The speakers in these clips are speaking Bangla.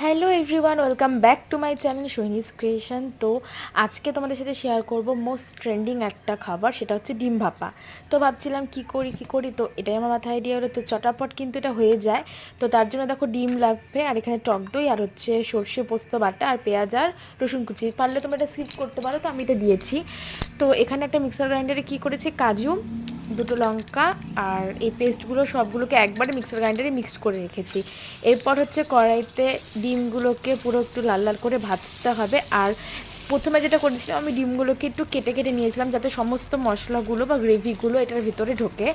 Hello everyone, welcome back to my channel Sohini's creation. তো আজকে তোমাদের সাথে শেয়ার করব মোস্ট ট্রেন্ডিং একটা খাবার, সেটা হচ্ছে ডিম ভাপা। তো ভাবছিলাম কি করি, তো এটাই আমার মাথায় আইডিয়া হলো। তো চটাপট কিন্তু এটা হয়ে যায়। তো তার জন্য দেখো ডিম লাগবে, আর এখানে টক দই, আর হচ্ছে সর্ষে পোস্ত বাটা, আর পেঁয়াজ আর রসুন কুচি। পারলে তোমরা এটা স্কিপ করতে পারো, তো আমি এটা দিয়েছি। তো এখানে একটা মিক্সার গ্রাইন্ডারে কী করেছি, কাজু, দুটো লঙ্কা আর এই পেস্টগুলো সবগুলোকে একবারে মিক্সার গ্রাইন্ডারে মিক্সড করে রেখেছি। এরপর হচ্ছে কড়াইতে ডিমগুলোকে পুরো একটু লাল লাল করে ভাজতে হবে। আর প্রথমে যেটা করেছিলাম, আমি ডিমগুলোকে একটু কেটে কেটে নিয়েছিলাম যাতে সমস্ত মশলাগুলো বা গ্রেভিগুলো এটার ভিতরে ঢোকে।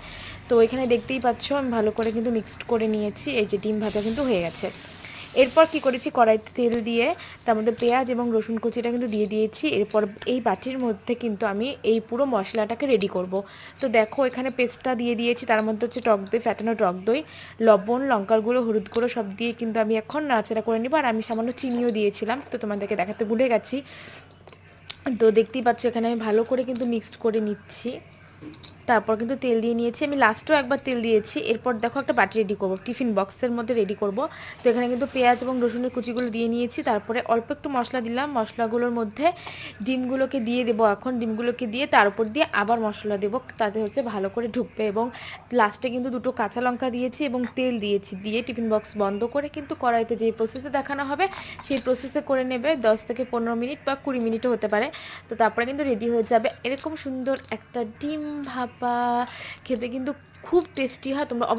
তো এখানে দেখতেই পাচ্ছ আমি ভালো করে কিন্তু মিক্সড করে নিয়েছি। এই যে ডিম ভাজা কিন্তু হয়ে গেছে। এরপর কি করেছি, কড়াইতে তেল দিয়ে তার মধ্যে পেঁয়াজ এবং রসুন কুচিটা কিন্তু দিয়ে দিয়েছি। এরপর এই বাটির মধ্যে কিন্তু আমি এই পুরো মশলাটাকে রেডি করব। তো দেখো এখানে পেস্টটা দিয়ে দিয়েছি, তার মধ্যে হচ্ছে টক দই, ফ্যাটানো টক দই, লবণ, লঙ্কার গুঁড়ো, হলুদ গুঁড়ো সব দিয়ে কিন্তু আমি এখন নাড়াচাড়া করে নিব। আর আমি সামান্য চিনিও দিয়েছিলাম, তো তোমাদেরকে দেখাতে ভুলে গেছি। তো দেখতেই পাচ্ছ এখানে আমি ভালো করে কিন্তু মিক্সড করে নিচ্ছি। তারপর কিন্তু তেল দিয়ে নিয়েছি, আমি লাস্টেও একবার তেল দিয়েছি। এরপর দেখো একটা বাটি রেডি করব, টিফিন বক্সের মধ্যে রেডি করব। তো এখানে কিন্তু পেঁয়াজ এবং রসুনের কুচিগুলো দিয়ে নিয়েছি। তারপরে অল্প একটু মশলা দিলাম, মশলাগুলোর মধ্যে ডিমগুলোকে দিয়ে দেবো। এখন ডিমগুলোকে দিয়ে তার উপর দিয়ে আবার মশলা দেবো, তাতে হচ্ছে ভালো করে ঢুকবে। এবং লাস্টে কিন্তু দুটো কাঁচা লঙ্কা দিয়েছি এবং তেল দিয়েছি। দিয়ে টিফিন বক্স বন্ধ করে কিন্তু কড়াইতে যে প্রসেসে দেখানো হবে সেই প্রসেসে করে নেবে। 10 থেকে 15 মিনিট বা 20 মিনিটও হতে পারে। তো তারপরে কিন্তু রেডি হয়ে যাবে এরকম সুন্দর একটা ডিম ভাপা। খেতে কিন্তু খুব টেস্টি হয়। তোমরা